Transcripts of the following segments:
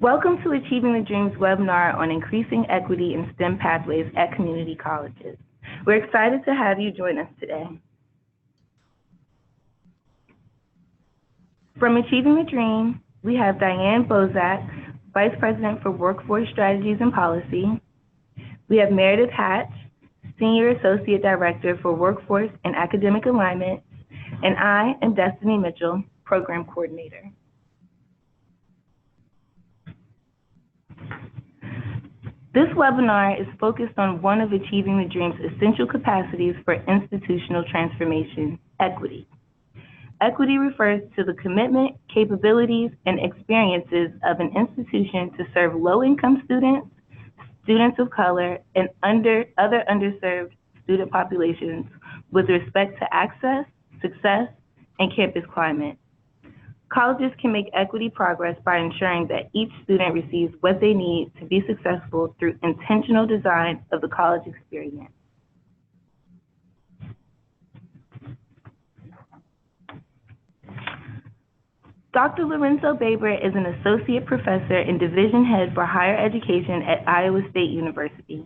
Welcome to Achieving the Dreams webinar on increasing equity in STEM pathways at community colleges. We're excited to have you join us today. From Achieving the Dream, we have Diane Bozak, Vice President for Workforce Strategies and Policy. We have Meredith Hatch, Senior Associate Director for Workforce and Academic Alignment, and I am Destiny Mitchell, Program Coordinator. This webinar is focused on one of Achieving the Dream's essential capacities for institutional transformation, equity. Equity refers to the commitment, capabilities, and experiences of an institution to serve low-income students, students of color, and other underserved student populations with respect to access, success, and campus climate. Colleges can make equity progress by ensuring that each student receives what they need to be successful through intentional design of the college experience. Dr. Lorenzo Baber is an associate professor and division head for higher education at Iowa State University.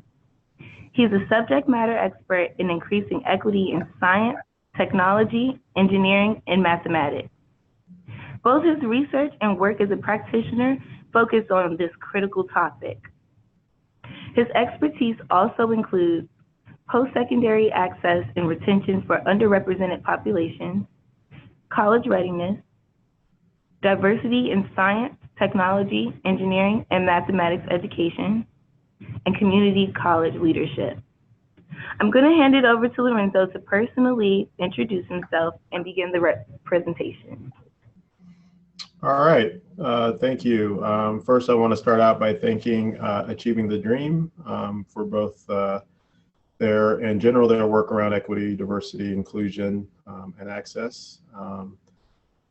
He is a subject matter expert in increasing equity in science, technology, engineering, and mathematics. Both his research and work as a practitioner focus on this critical topic. His expertise also includes post-secondary access and retention for underrepresented populations, college readiness, diversity in science, technology, engineering, and mathematics education, and community college leadership. I'm going to hand it over to Lorenzo to personally introduce himself and begin the presentation. All right, thank you. First, I want to start out by thanking Achieving the Dream for both their work around equity, diversity, inclusion, and access,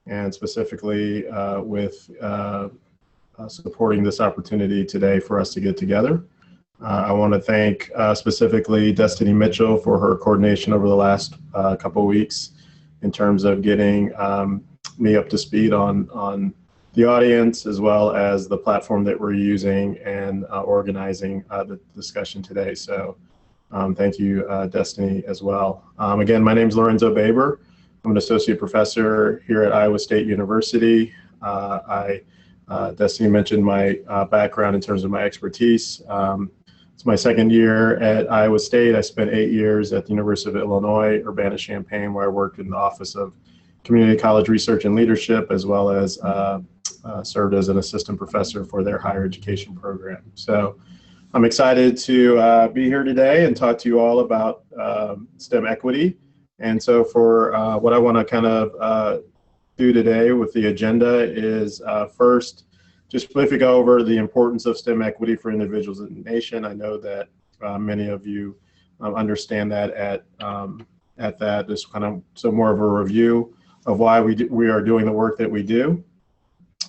and specifically with supporting this opportunity today for us to get together. I want to thank specifically Destiny Mitchell for her coordination over the last couple of weeks in terms of getting me up to speed on the audience as well as the platform that we're using and organizing the discussion today. So thank you, Destiny, as well. Again, my name is Lorenzo Baber. I'm an associate professor here at Iowa State University. Destiny mentioned my background in terms of my expertise. It's my second year at Iowa State. I spent 8 years at the University of Illinois, Urbana-Champaign, where I worked in the Office of Community College Research and Leadership, as well as served as an assistant professor for their higher education program. So I'm excited to be here today and talk to you all about STEM equity. And so for what I want to kind of do today with the agenda is first, just briefly go over the importance of STEM equity for individuals in the nation. I know that many of you understand that at that. Just kind of so more of a review of why we are doing the work that we do.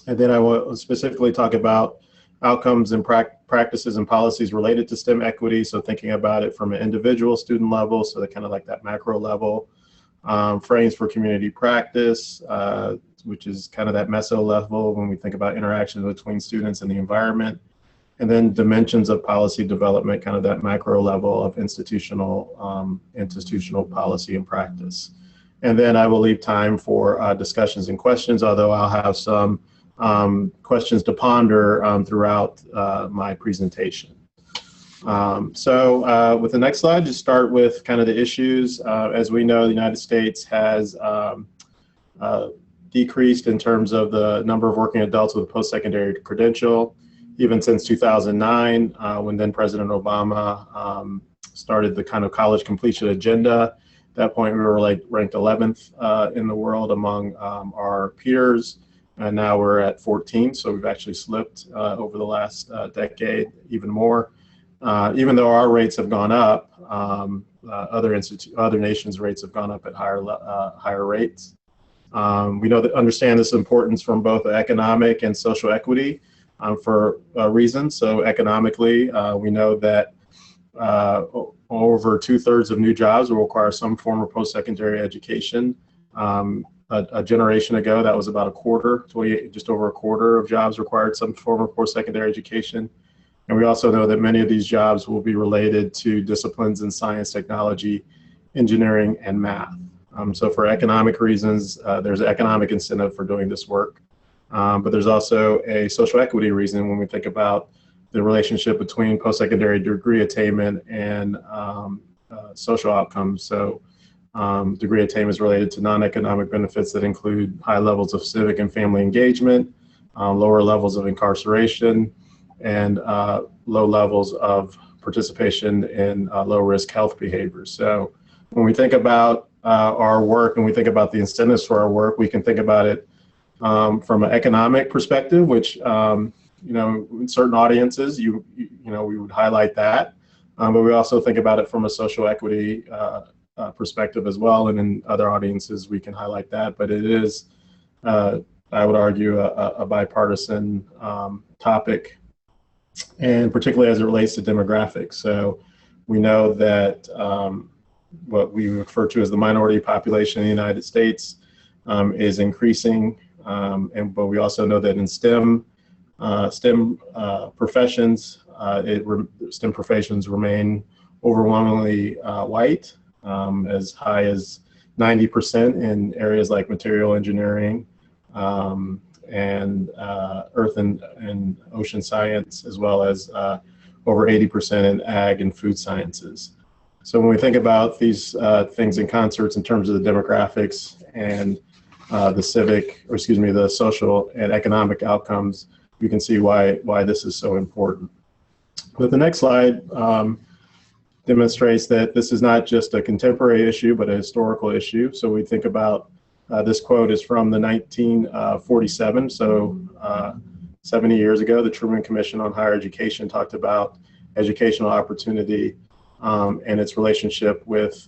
And then I will specifically talk about outcomes and practices and policies related to STEM equity. So thinking about it from an individual student level, so that kind of like that macro level, frames for community practice, which is kind of that meso level when we think about interactions between students and the environment, and then dimensions of policy development, kind of that macro level of institutional policy and practice. And then I will leave time for discussions and questions, although I'll have some questions to ponder throughout my presentation. So with the next slide, just start with kind of the issues. As we know, the United States has decreased in terms of the number of working adults with a post-secondary credential, even since 2009, when then President Obama started the kind of college completion agenda. At that point, we were like ranked 11th in the world among our peers, and now we're at 14th. So we've actually slipped over the last decade even more. Even though our rates have gone up, other nations' rates have gone up at higher rates. We understand this importance from both economic and social equity for reasons. So economically, we know that over 2/3 of new jobs will require some form of post-secondary education a generation ago, that was about a quarter, just over a quarter of jobs required some form of post-secondary education. And we also know that many of these jobs will be related to disciplines in science, technology, engineering, and math. So for economic reasons, there's an economic incentive for doing this work. But there's also a social equity reason when we think about the relationship between post-secondary degree attainment and social outcomes. So degree attainment is related to non-economic benefits that include high levels of civic and family engagement, lower levels of incarceration, and low levels of participation in low-risk health behaviors. So when we think about our work and we think about the incentives for our work, we can think about it from an economic perspective, which in certain audiences, we would highlight that, but we also think about it from a social equity perspective as well, and in other audiences we can highlight that. But it is, I would argue, a bipartisan topic, and particularly as it relates to demographics. So we know that what we refer to as the minority population in the United States is increasing, but we also know that in STEM professions, STEM professions remain overwhelmingly white, as high as 90% in areas like material engineering and earth and ocean science, as well as over 80% in ag and food sciences. So when we think about these things in concerts in terms of the demographics and the social and economic outcomes, you can see why this is so important. But the next slide demonstrates that this is not just a contemporary issue, but a historical issue. So we think about this quote is from the 1947, so 70 years ago. The Truman Commission on Higher Education talked about educational opportunity and its relationship with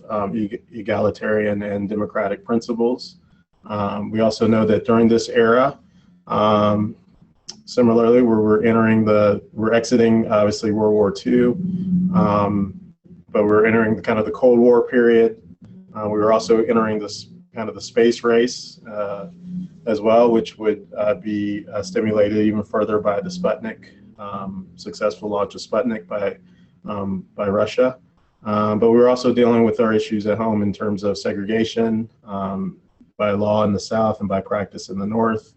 egalitarian and democratic principles. We also know that during this era, similarly, we're exiting obviously World War II, but we're entering kind of the Cold War period. We were also entering this kind of the space race as well, which would be stimulated even further by the Sputnik, successful launch of Sputnik by Russia. But we were also dealing with our issues at home in terms of segregation by law in the South and by practice in the North,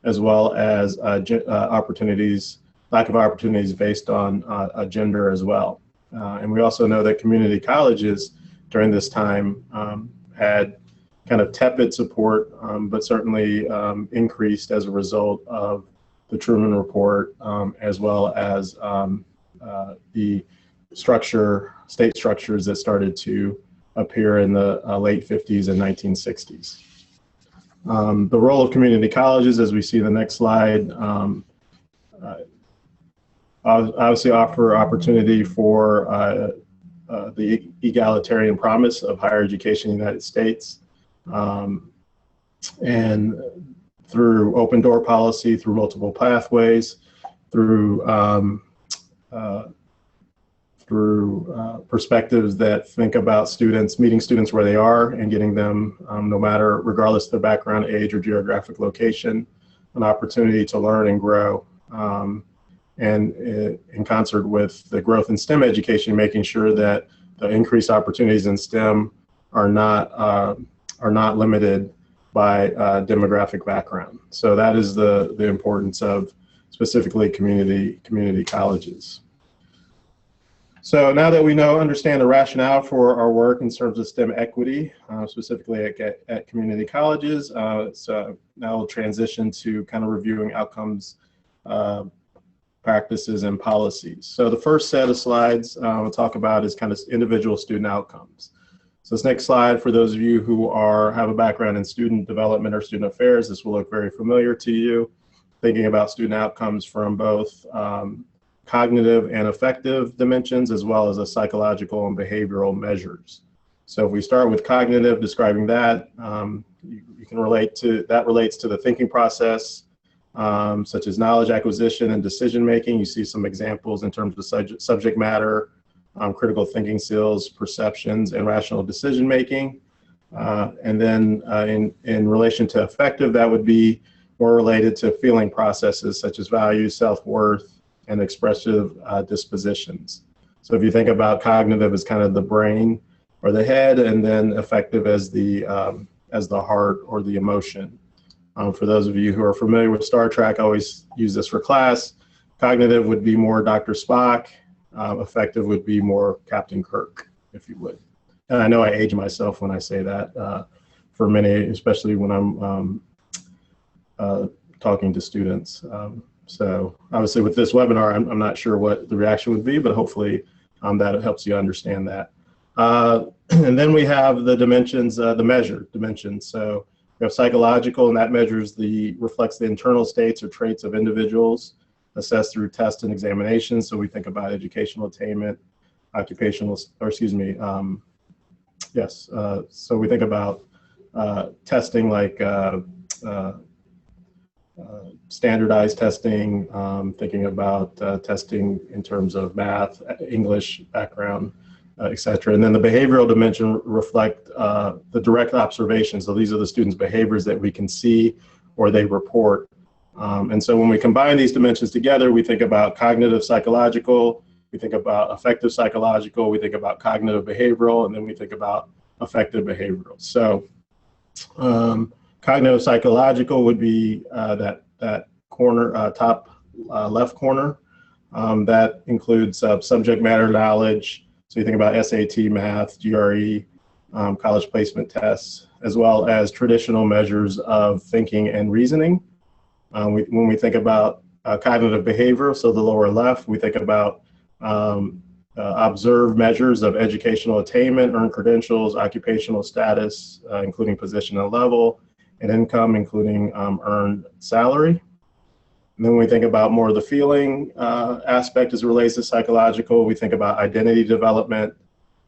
as well as lack of opportunities based on gender as well. And we also know that community colleges during this time had kind of tepid support, but certainly increased as a result of the Truman Report, as well as the state structures that started to appear in the late 50s and 1960s. The role of community colleges, as we see in the next slide, obviously offer opportunity for the egalitarian promise of higher education in the United States. And through open door policy, through multiple pathways, through perspectives that think about students, meeting students where they are and getting them, regardless of their background, age, or geographic location, an opportunity to learn and grow. And in concert with the growth in STEM education, making sure that the increased opportunities in STEM are not limited by demographic background. So that is the importance of specifically community colleges. So now that we understand the rationale for our work in terms of STEM equity, specifically at community colleges, so now we'll transition to kind of reviewing outcomes, practices, and policies. So the first set of slides we'll talk about is kind of individual student outcomes. So this next slide, for those of you who have a background in student development or student affairs, this will look very familiar to you, thinking about student outcomes from both cognitive and affective dimensions, as well as psychological and behavioral measures. So if we start with cognitive, describing that, you can relates to the thinking process, such as knowledge acquisition and decision making. You see some examples in terms of subject matter, critical thinking skills, perceptions, and rational decision making. And then in relation to affective, that would be more related to feeling processes such as value, self-worth, and expressive dispositions. So if you think about cognitive as kind of the brain or the head, and then affective as the heart or the emotion. For those of you who are familiar with Star Trek, I always use this for class. Cognitive would be more Dr. Spock. Affective would be more Captain Kirk, if you would. And I know I age myself when I say that for many, especially when I'm talking to students. So obviously with this webinar, I'm not sure what the reaction would be, but hopefully that helps you understand that. And then we have the dimensions, the measured dimensions. So we have psychological, and that reflects the internal states or traits of individuals assessed through tests and examinations. So we think about educational attainment, occupational, or excuse me, yes. So we think about testing like standardized testing, thinking about testing in terms of math, English background, et cetera. And then the behavioral dimension reflect the direct observations. So these are the students' behaviors that we can see or they report. And so when we combine these dimensions together, we think about cognitive psychological, we think about affective psychological, we think about cognitive behavioral, and then we think about affective behavioral. So cognitive psychological would be that corner, top left corner. That includes subject matter knowledge. So you think about SAT, math, GRE, college placement tests, as well as traditional measures of thinking and reasoning. When we think about cognitive behavior, so the lower left, we think about observed measures of educational attainment, earned credentials, occupational status, including position and level, and income, including earned salary. And then when we think about more of the feeling aspect as it relates to psychological, we think about identity development,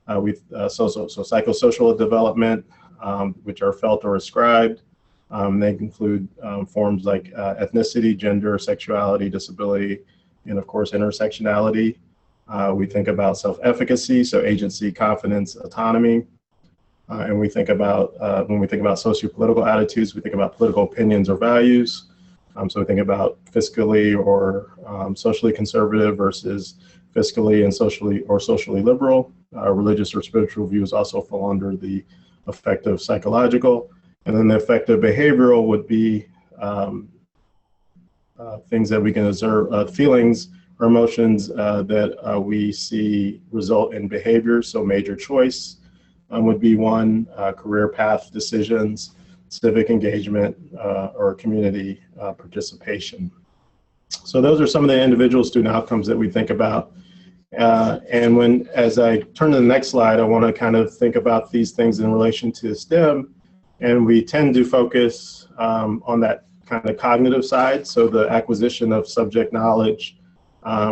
so psychosocial development, which are felt or ascribed. They include forms like ethnicity, gender, sexuality, disability, and of course intersectionality. We think about self-efficacy, so agency, confidence, autonomy. And we think about, when we think about socio-political attitudes, we think about political opinions or values. So we think about fiscally or socially conservative versus fiscally and socially liberal. Religious or spiritual views also fall under the affective psychological. And then the affective behavioral would be things that we can observe, feelings or emotions that we see result in behavior. So major choice would be one, career path decisions, civic engagement, or community participation. So those are some of the individual student outcomes that we think about. And as I turn to the next slide, I want to kind of think about these things in relation to STEM. And we tend to focus on that kind of cognitive side. So the acquisition of subject knowledge,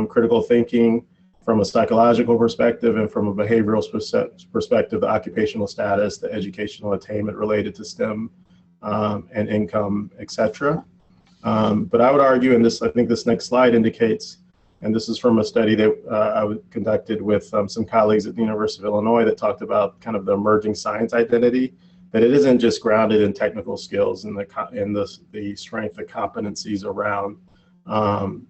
critical thinking from a psychological perspective, and from a behavioral perspective, the occupational status, the educational attainment related to STEM, and income, et cetera. But I would argue, and I think this next slide indicates, and this is from a study that I conducted with some colleagues at the University of Illinois that talked about kind of the emerging science identity, that it isn't just grounded in technical skills and the strength of competencies around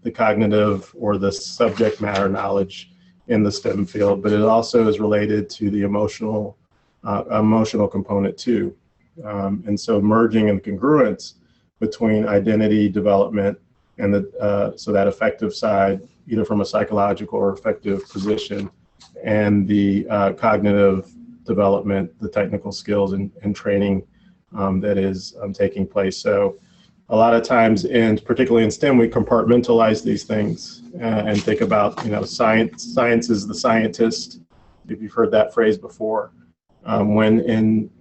the cognitive or the subject matter knowledge in the STEM field, but it also is related to the emotional component too. And so merging and congruence between identity development and so that affective side, either from a psychological or affective position, and the cognitive development, the technical skills and training that is taking place. So a lot of times, particularly in STEM, we compartmentalize these things and think about, science is the scientist, if you've heard that phrase before, when in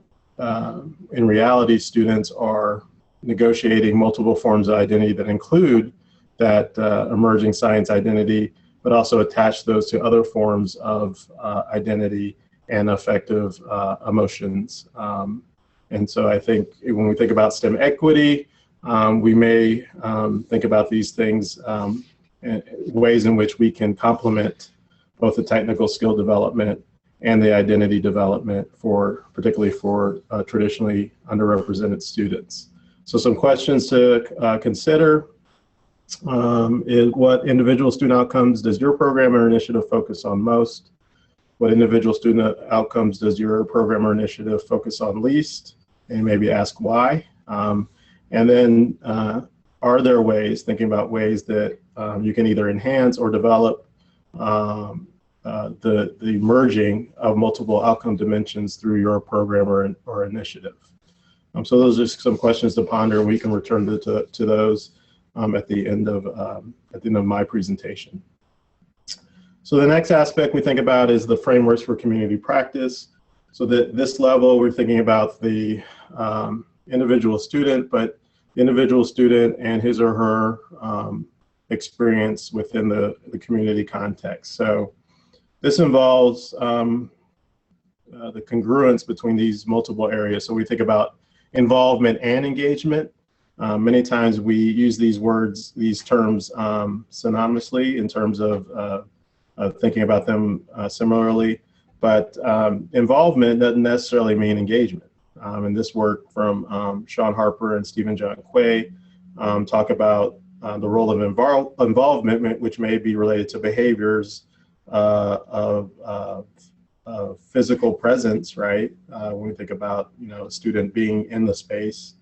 reality, students are negotiating multiple forms of identity that include that emerging science identity, but also attach those to other forms of identity and affective emotions. And so I think when we think about STEM equity, we may think about these things, ways in which we can complement both the technical skill development and the identity development particularly for traditionally underrepresented students. So some questions to consider is what individual student outcomes does your program or initiative focus on most? What individual student outcomes does your program or initiative focus on least? And maybe ask why. And then are there ways, thinking about ways that you can either enhance or develop the merging of multiple outcome dimensions through your program or initiative. So those are some questions to ponder. We can return to those at the end of my presentation. So the next aspect we think about is the frameworks for community practice. So that this level, we're thinking about the individual student, but the individual student and his or her experience within the community context. So this involves the congruence between these multiple areas. So we think about involvement and engagement. Many times we use these terms synonymously in terms of thinking about them similarly, but involvement doesn't necessarily mean engagement. And this work from Sean Harper and Stephen John Quay talk about the role of involvement, which may be related to behaviors of physical presence, right? When we think about a student being in the space,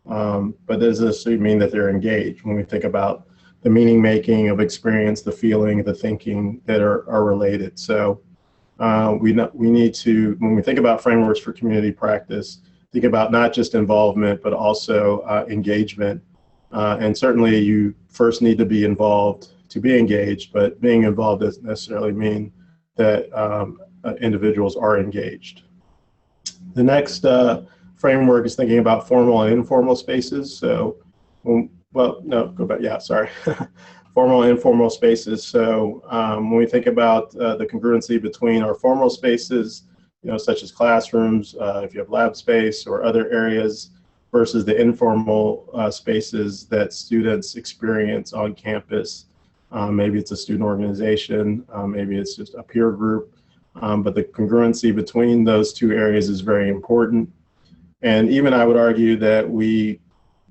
but does this mean that they're engaged? When we think about the meaning making of experience, the feeling, the thinking that are related. So we need to, when we think about frameworks for community practice, think about not just involvement, but also engagement. And certainly you first need to be involved to be engaged, but being involved doesn't necessarily mean that individuals are engaged. The next framework is thinking about formal and informal spaces. So, formal and informal spaces. So when we think about the congruency between our formal spaces, such as classrooms, if you have lab space or other areas, versus the informal spaces that students experience on campus. Maybe it's a student organization, maybe it's just a peer group, but the congruency between those two areas is very important. And even I would argue that we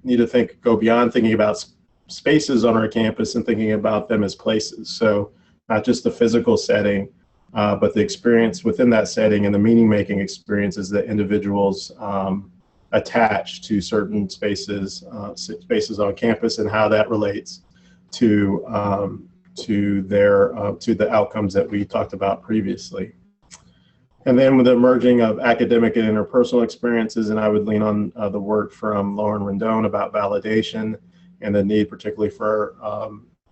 need to go beyond thinking about spaces on our campus and thinking about them as places. So not just the physical setting, but the experience within that setting and the meaning-making experiences that individuals attach to certain spaces on campus and how that relates to the outcomes that we talked about previously. And then with the merging of academic and interpersonal experiences, and I would lean on the work from Lauren Rendon about validation and the need particularly for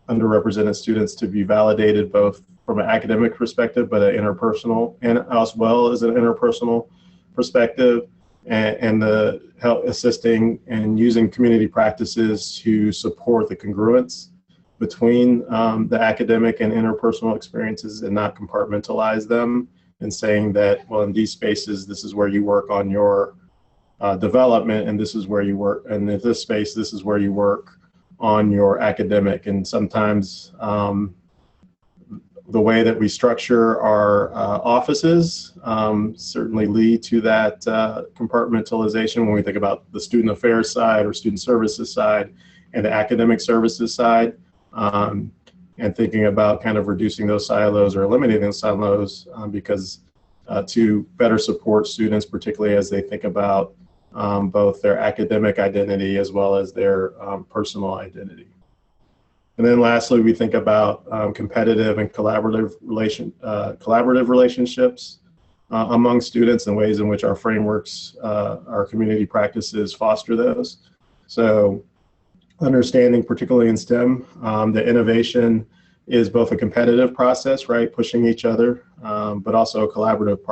underrepresented students to be validated both from an academic perspective, but an interpersonal and as well as an interpersonal perspective, and the help assisting and using community practices to support the congruence between the academic and interpersonal experiences and not compartmentalize them and saying that, well, in these spaces, this is where you work on your development, and this is where you work, and in this space, this is where you work on your academic. And sometimes the way that we structure our offices certainly lead to that compartmentalization when we think about the student affairs side or student services side and the academic services side, and thinking about kind of reducing those silos or eliminating those silos because to better support students, particularly as they think about both their academic identity as well as their personal identity. And then lastly, we think about competitive and collaborative relationships among students and ways in which our frameworks, our community practices foster those. So understanding, particularly in STEM, the innovation is both a competitive process, right, pushing each other, but also a collaborative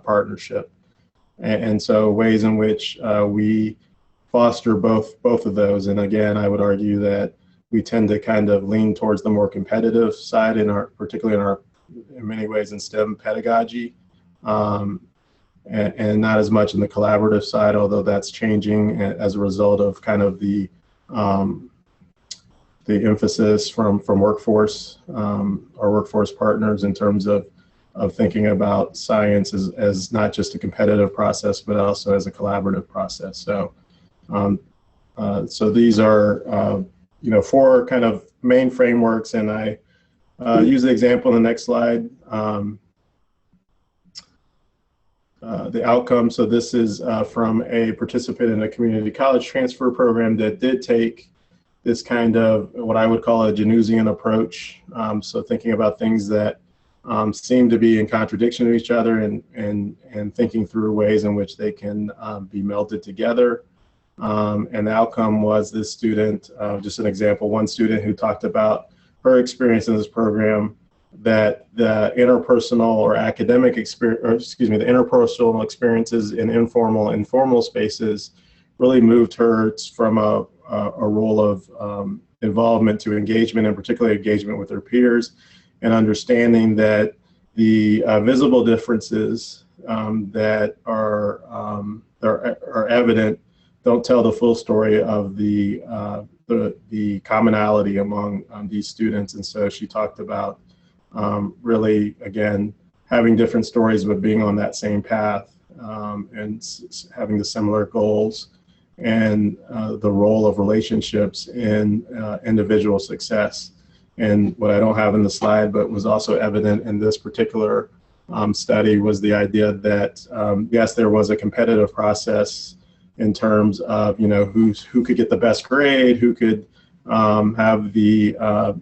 partnership. And so ways in which we foster both of those. And again, I would argue that we tend to kind of lean towards the more competitive side particularly in many ways in STEM pedagogy, and not as much in the collaborative side, although that's changing as a result of kind of the emphasis from workforce, our workforce partners in terms of thinking about science as not just a competitive process, but also as a collaborative process. So, so these are, four kind of main frameworks, and I use the example in the next slide. The outcome, so this is from a participant in a community college transfer program that did take this kind of what I would call a Janusian approach. So thinking about things that seem to be in contradiction to each other, and thinking through ways in which they can be melded together. And the outcome was this student, just an example, one student who talked about her experience in this program, that the interpersonal or academic experience, or excuse me, the interpersonal experiences in informal and formal spaces really moved her from a role of involvement to engagement, and particularly engagement with her peers, and understanding that the visible differences that are evident don't tell the full story of the commonality among these students. And so she talked about really, again, having different stories, but being on that same path, and having the similar goals, and the role of relationships in individual success. And what I don't have in the slide, but was also evident in this particular study, was the idea that, yes, there was a competitive process in terms of, who could get the best grade, who could have the,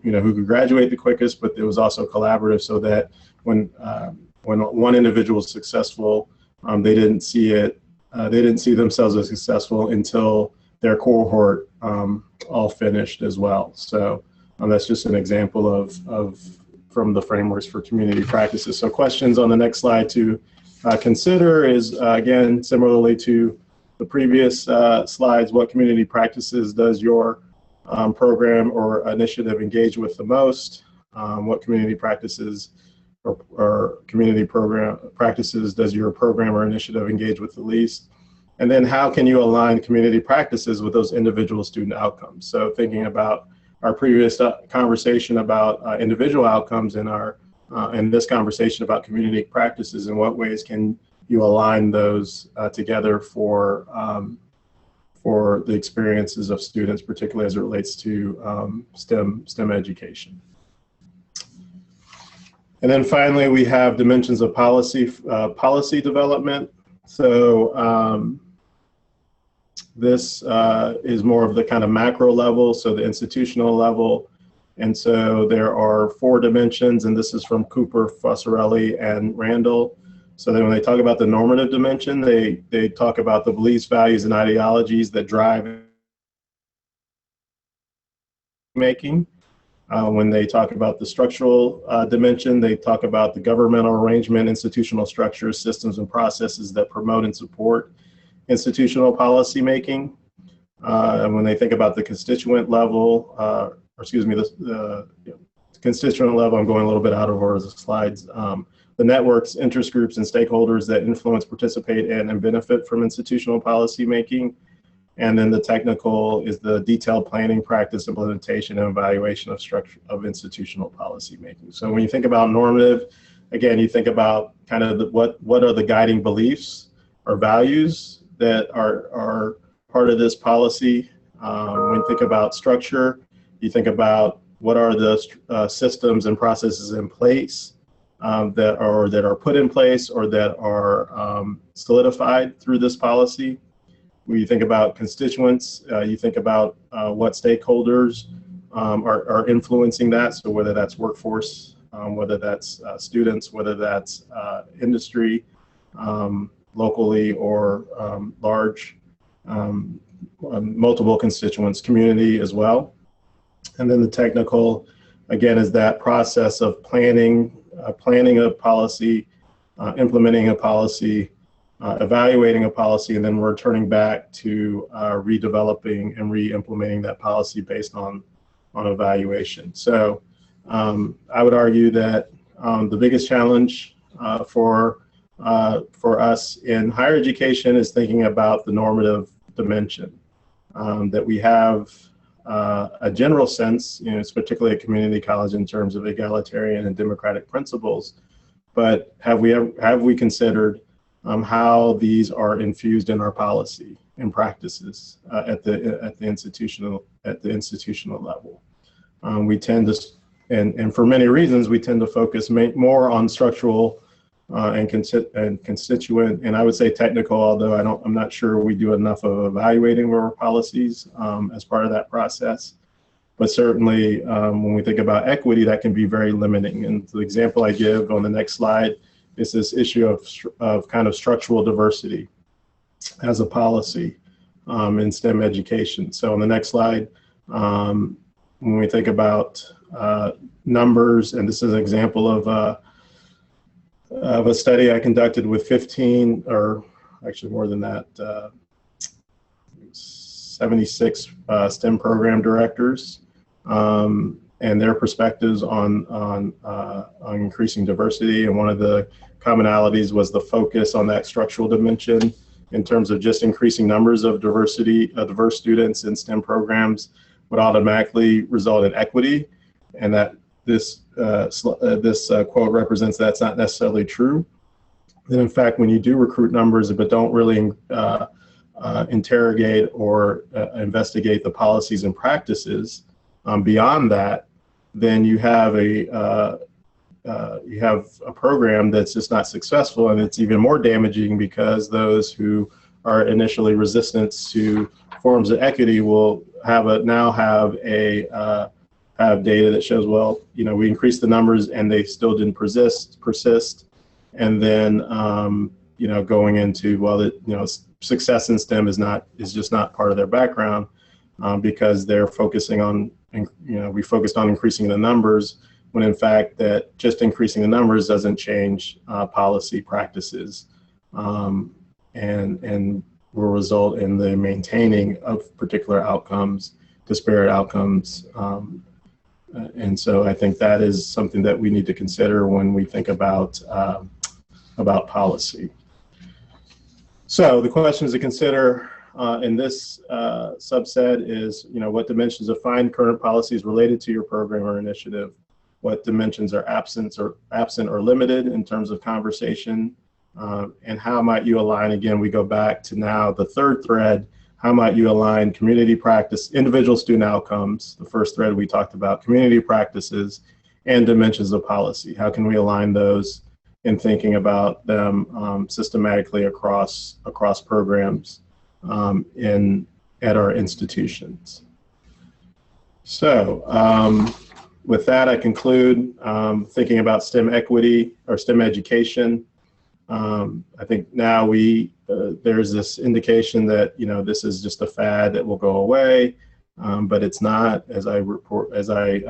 who could graduate the quickest, but it was also collaborative, so that when one individual was successful, they didn't see themselves as successful until their cohort all finished as well. So that's just an example of from the frameworks for community practices. So questions on the next slide to consider is, again, similarly to the previous slides, what community practices does your program or initiative engage with the most? What community practices or community program practices does your program or initiative engage with the least? And then how can you align community practices with those individual student outcomes? So thinking about our previous conversation about individual outcomes, and in this conversation about community practices, in what ways can you align those together for the experiences of students, particularly as it relates to STEM education. And then finally, we have dimensions of policy development. So this is more of the kind of macro level, so the institutional level. And so there are 4 dimensions, and this is from Cooper, Fossarelli, and Randall. So then when they talk about the normative dimension, they talk about the beliefs, values, and ideologies that drive making. When they talk about the structural dimension, they talk about the governmental arrangement, institutional structures, systems, and processes that promote and support institutional policy making. And when they think about the constituent level, the constituent level, I'm going a little bit out of order of the slides. The networks, interest groups, and stakeholders that influence, participate in, and benefit from institutional policy making. And then the technical is the detailed planning, practice, implementation, and evaluation of structure of institutional policy making. So when you think about normative, again, you think about kind of what are the guiding beliefs or values that are part of this policy. When you think about structure, you think about what are the systems and processes in place that are put in place or that are solidified through this policy. When you think about constituents, you think about what stakeholders are influencing that. So whether that's workforce, whether that's students, whether that's industry, locally or large, multiple constituents, community as well. And then the technical, again, is that process of planning a policy, implementing a policy, evaluating a policy, and then returning back to redeveloping and re-implementing that policy based on evaluation. So I would argue that the biggest challenge for us in higher education is thinking about the normative dimension, that we have a general sense, it's particularly a community college in terms of egalitarian and democratic principles, but have we considered how these are infused in our policy and practices at the institutional level? We tend to, and for many reasons, we tend to focus more on structural and constituent, and I would say technical, although I'm not sure we do enough of evaluating our policies as part of that process. But certainly, when we think about equity, that can be very limiting. And the example I give on the next slide is this issue of kind of structural diversity as a policy in STEM education. So on the next slide, when we think about numbers, and this is an example of a study I conducted with 15, or actually more than that, 76 STEM program directors, and their perspectives on increasing diversity. And one of the commonalities was the focus on that structural dimension in terms of just increasing numbers of diverse students in STEM programs would automatically result in equity, and that this quote represents that's not necessarily true. And in fact, when you do recruit numbers but don't really interrogate or investigate the policies and practices beyond that, then you have a program that's just not successful, and it's even more damaging because those who are initially resistant to forms of equity will have data that shows, well, we increased the numbers and they still didn't persist, and then going into, well, success in STEM is just not part of their background because they're focusing on, we focused on increasing the numbers, when in fact that just increasing the numbers doesn't change policy practices and will result in the maintaining of particular outcomes, disparate outcomes. And so I think that is something that we need to consider when we think about policy. So the questions to consider in this subset is, what dimensions define current policies related to your program or initiative? What dimensions are absent or limited in terms of conversation? And how might you align? Again, we go back to now the third thread. How might you align community practice, individual student outcomes? The first thread we talked about, community practices and dimensions of policy. How can we align those in thinking about them systematically across programs at our institutions? So with that, I conclude thinking about STEM equity or STEM education. I think now there's this indication that this is just a fad that will go away, but it's not. As I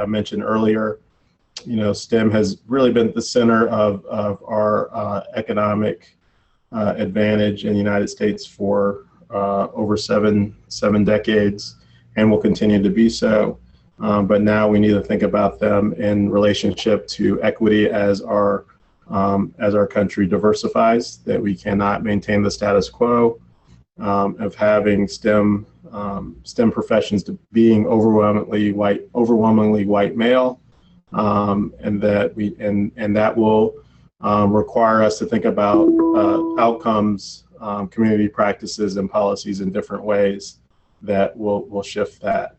mentioned earlier, STEM has really been at the center of our economic advantage in the United States for over seven decades, and will continue to be so. But now we need to think about them in relationship to equity as our country diversifies, that we cannot maintain the status quo of having STEM professions to being overwhelmingly white male, and that will require us to think about outcomes, community practices, and policies in different ways that will shift that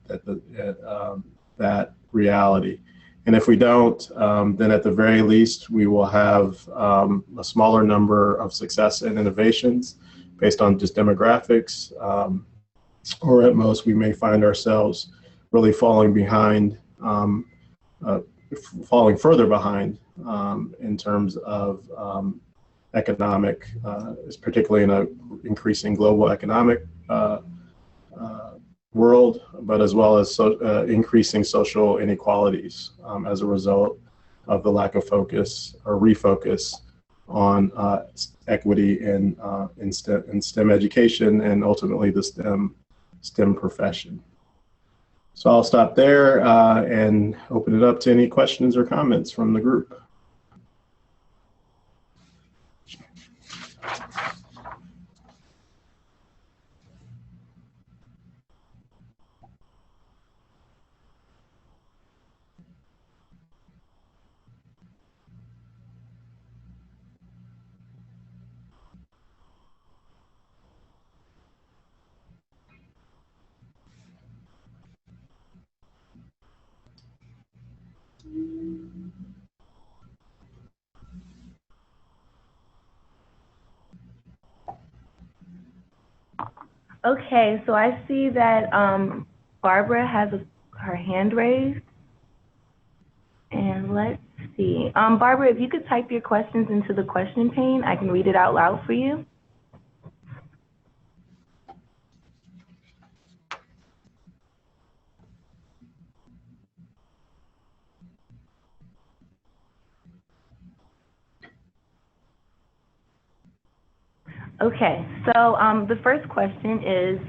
reality. And if we don't, then at the very least, we will have a smaller number of success and innovations based on just demographics, or at most, we may find ourselves really falling further behind in terms of economic, particularly in an increasing global economic world, but as well as increasing social inequalities as a result of the lack of focus or refocus on equity in STEM education and ultimately the STEM profession. So I'll stop there and open it up to any questions or comments from the group. Okay, so I see that Barbara has her hand raised. And let's see. Barbara, if you could type your questions into the question pane, I can read it out loud for you. Okay, so the first question is,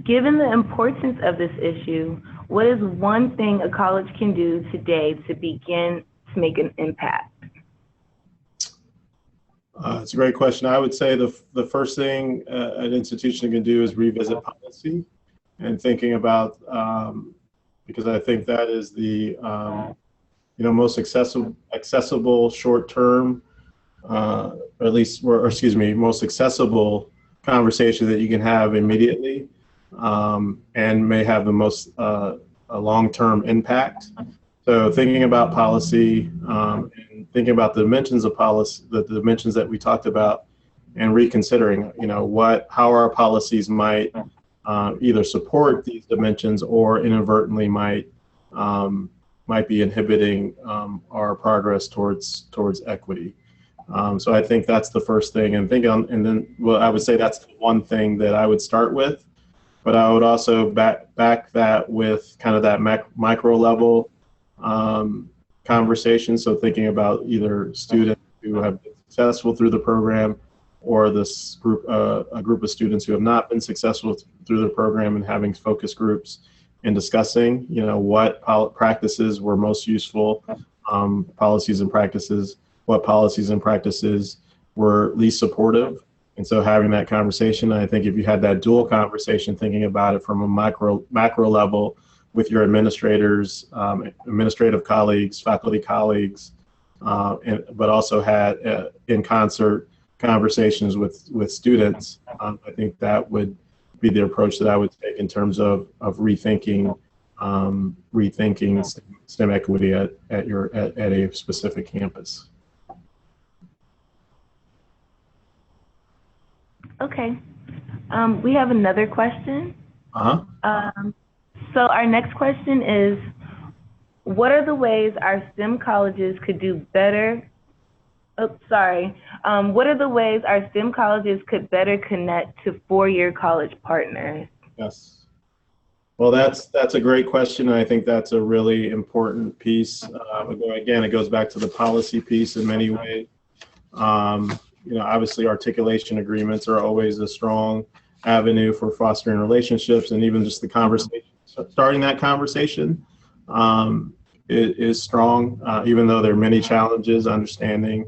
given the importance of this issue, what is one thing a college can do today to begin to make an impact? It's a great question. I would say the first thing an institution can do is revisit policy and thinking about, because I think that is the most accessible short-term, or at least, or excuse me, most accessible conversation that you can have immediately, and may have the most long-term impact. So thinking about policy, and thinking about the dimensions of policy, the dimensions that we talked about, and reconsidering, how our policies might either support these dimensions or inadvertently might be inhibiting our progress towards equity. So I think that's the first thing, and I would say that's the one thing that I would start with. But I would also back that with kind of that micro level conversation. So thinking about either students who have been successful through the program, or this group, a group of students who have not been successful through the program, and having focus groups and discussing, what practices were most useful, policies and practices, what policies and practices were least supportive. And so having that conversation, I think if you had that dual conversation, thinking about it from a macro level with your administrators, administrative colleagues, faculty colleagues, but also had in concert conversations with students, I think that would be the approach that I would take in terms of rethinking STEM equity at a specific campus. Okay. We have another question. So our next question is, what are the ways our STEM colleges could do better? What are the ways our STEM colleges could better connect to four-year college partners? Yes. Well, that's a great question, and I think that's a really important piece. Again, it goes back to the policy piece in many ways. Obviously, articulation agreements are always a strong avenue for fostering relationships, and even just the conversation, starting that conversation is strong, even though there are many challenges, understanding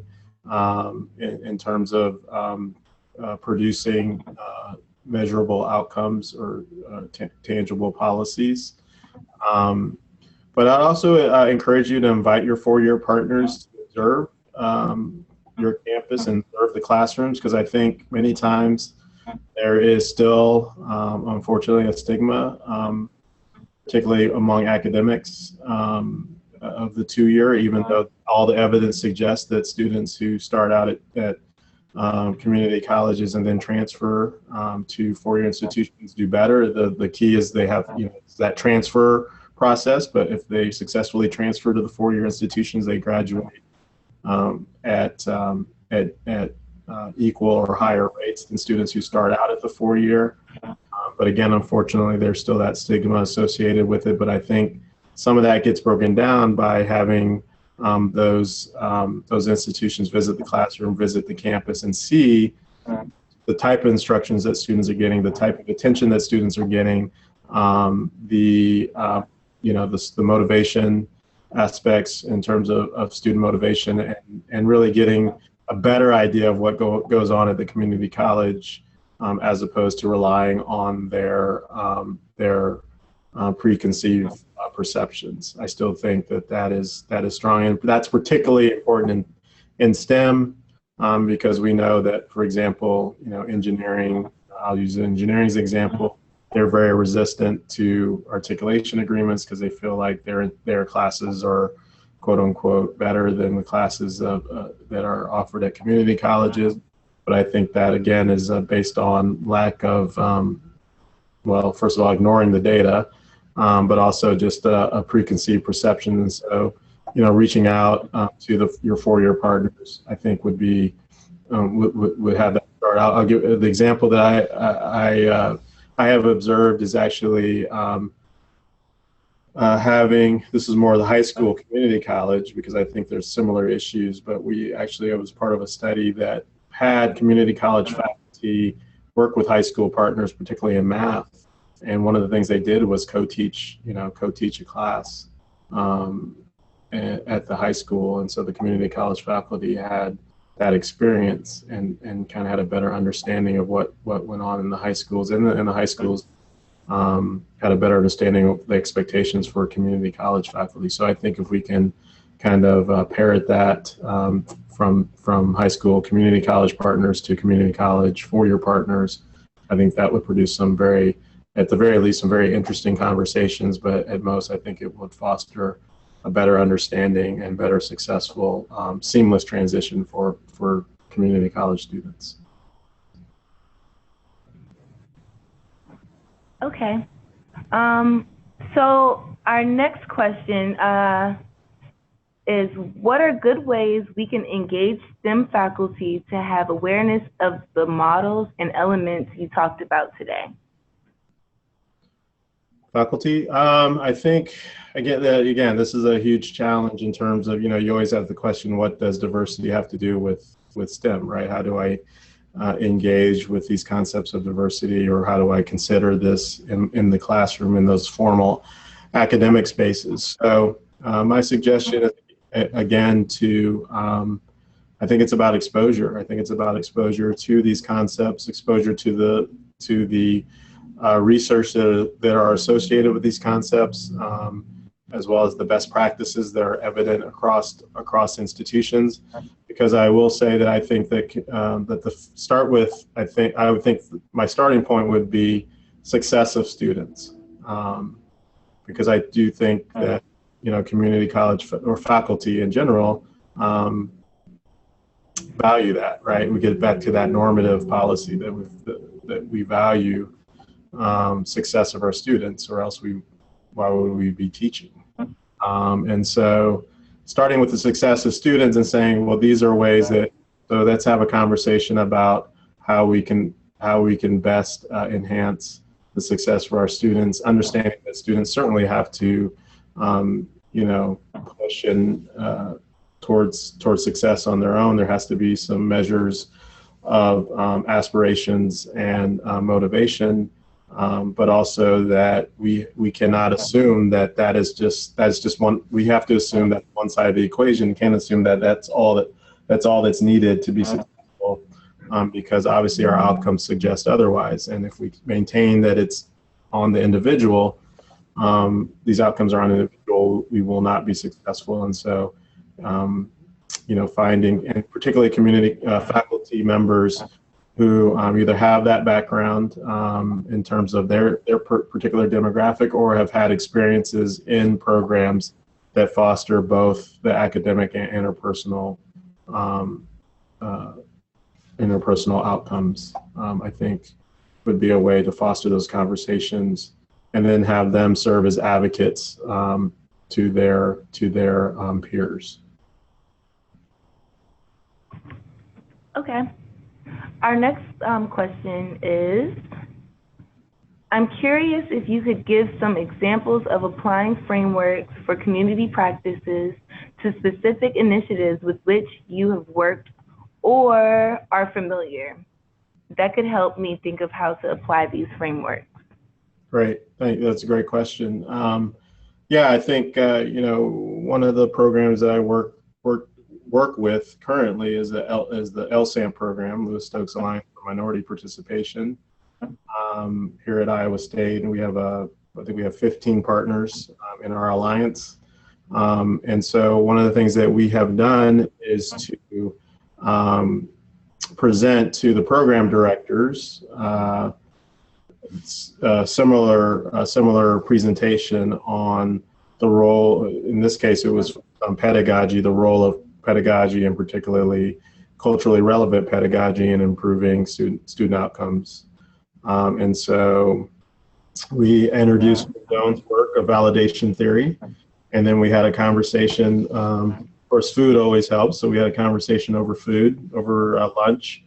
in terms of producing measurable outcomes or tangible policies. But I'd also encourage you to invite your four-year partners to observe your campus and observe the classrooms, because I think many times there is still, unfortunately, a stigma, particularly among academics, of the two-year, even though all the evidence suggests that students who start out at community colleges and then transfer to four-year institutions do better. The key is they have that transfer process, but if they successfully transfer to the four-year institutions, they graduate at equal or higher rates than students who start out at the four-year. But again, unfortunately, there's still that stigma associated with it. But I think some of that gets broken down by having those institutions visit the classroom, visit the campus, and see the type of instructions that students are getting, the type of attention that students are getting, the motivation aspects in terms of student motivation, and really getting a better idea of what goes on at the community college, as opposed to relying on their preconceived perceptions. I still think that is strong, and that's particularly important in STEM, because we know that, for example, engineering, I'll use engineering as an example, they're very resistant to articulation agreements because they feel like their classes are quote unquote better than the classes that are offered at community colleges. But I think that again is based on lack of well, first of all, ignoring the data, but also just a preconceived perception. And so, reaching out to your four-year partners, I think would be would have that start. I'll give the example that I have observed is actually having, this is more the high school community college, because I think there's similar issues, but I was part of a study that had community college faculty work with high school partners, particularly in math. And one of the things they did was co-teach a class at the high school. And so the community college faculty had that experience and kind of had a better understanding of what went on in the high schools. And the high schools had a better understanding of the expectations for community college faculty. So I think if we can kind of parrot that from high school community college partners to community college four-year partners, I think that would produce at the very least, some very interesting conversations, but at most, I think it would foster a better understanding and better successful seamless transition for community college students. Okay. So our next question is, what are good ways we can engage STEM faculty to have awareness of the models and elements you talked about today? Faculty, I think, again, this is a huge challenge in terms of, you always have the question, what does diversity have to do with STEM, right? How do I engage with these concepts of diversity, or how do I consider this in the classroom in those formal academic spaces? So my suggestion is, again, I think it's about exposure. I think it's about exposure to these concepts, exposure to the research that are associated with these concepts, as well as the best practices that are evident across institutions. Because I will say that I think that I would think my starting point would be success of students, because I do think that community college or faculty in general value that, right? We get back to that normative policy that we value success of our students, or else why would we be teaching? And so starting with the success of students and saying, well, these are ways so let's have a conversation about how we can best enhance the success for our students, understanding that students certainly have to push towards success on their own. There has to be some measures of aspirations and motivation, but also that we cannot assume that's just one. We have to assume that one side of the equation. Can't assume that that's all that's needed to be successful, because obviously our outcomes suggest otherwise. And if we maintain that it's on the individual, these outcomes are on the individual, we will not be successful. And so, finding, and particularly community faculty members who either have that background in terms of their particular demographic, or have had experiences in programs that foster both the academic and interpersonal outcomes, I think would be a way to foster those conversations, and then have them serve as advocates to their peers. Okay. Our next question is, I'm curious if you could give some examples of applying frameworks for community practices to specific initiatives with which you have worked or are familiar. That could help me think of how to apply these frameworks. Great, that's a great question. Yeah, I think one of the programs that I work with currently is the LSAM program, Lewis Stokes Alliance for Minority Participation, here at Iowa State, and I think we have 15 partners in our alliance. And so one of the things that we have done is to present to the program directors similar presentation on the role. In this case, it was pedagogy, the role of pedagogy, and particularly culturally relevant pedagogy in improving student outcomes. And so We introduced Jones' work of validation theory, and then we had a conversation. Of course, food always helps, so we had a conversation over food, over lunch,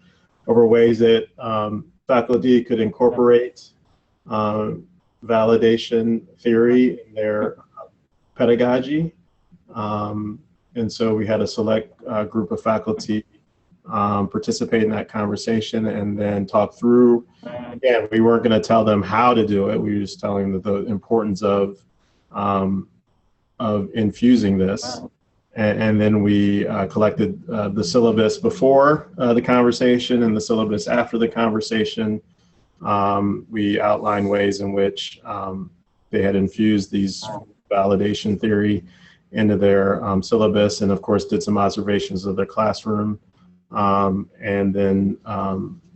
over ways that faculty could incorporate validation theory in their pedagogy. And so we had a select group of faculty participate in that conversation and then talk through. Again, we weren't going to tell them how to do it. We were just telling them the importance of infusing this. And then we collected the syllabus before the conversation and the syllabus after the conversation. We outlined ways in which they had infused these validation theory into their syllabus, and of course did some observations of their classroom, and then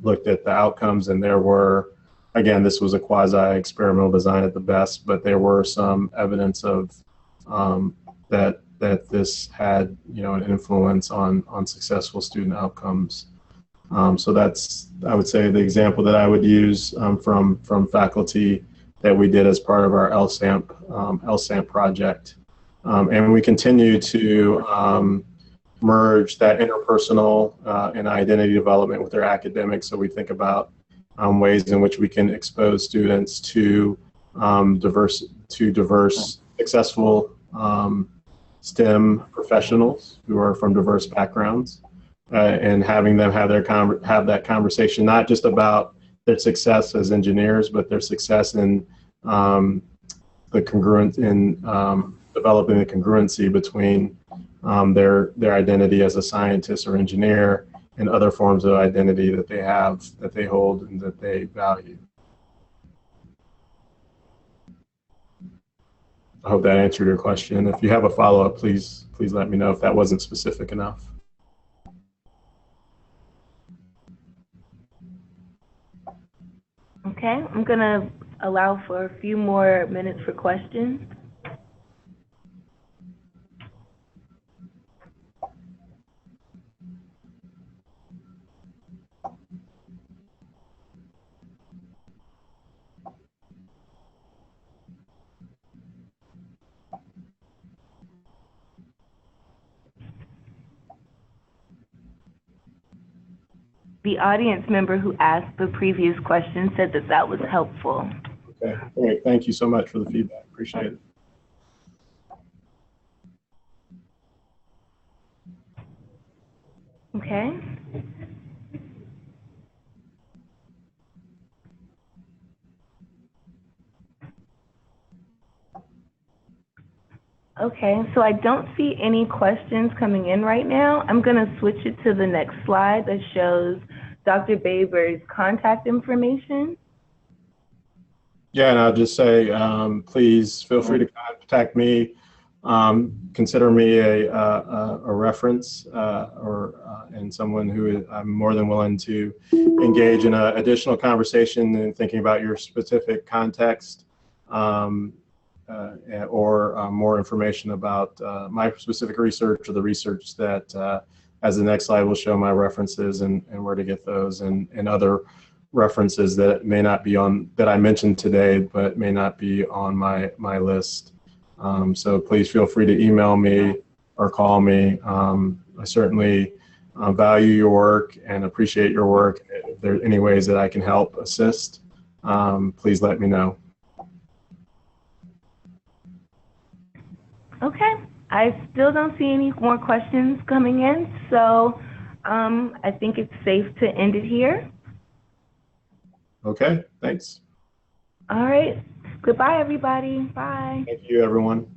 looked at the outcomes. And there were, again, this was a quasi-experimental design at the best, but there were some evidence of that this had, an influence on successful student outcomes. So that's, I would say, the example that I would use from faculty that we did as part of our LSAMP project. And we continue to merge that interpersonal and identity development with their academics. So we think about ways in which we can expose students to diverse, successful STEM professionals who are from diverse backgrounds, and having them have that conversation, not just about their success as engineers, but their success in developing the congruency between their identity as a scientist or engineer and other forms of identity that they have, that they hold, and that they value. I hope that answered your question. If you have a follow-up, please let me know if that wasn't specific enough. Okay, I'm going to allow for a few more minutes for questions. The audience member who asked the previous question said that that was helpful. Okay, great. Thank you so much for the feedback. Appreciate it. Okay. Okay, so I don't see any questions coming in right now. I'm going to switch it to the next slide that shows Dr. Baber's contact information. Yeah, and I'll just say, please feel free to contact me. Consider me a reference and someone who I'm more than willing to engage in an additional conversation and thinking about your specific context, or more information about my specific research or the research that, as the next slide will show, my references and where to get those, and other references that may not be on, that I mentioned today, but may not be on my list. So please feel free to email me or call me. I certainly value your work and appreciate your work. If there are any ways that I can help assist, please let me know. Okay, I still don't see any more questions coming in, so I think it's safe to end it here. Okay, thanks. All right, goodbye everybody, bye. Thank you everyone.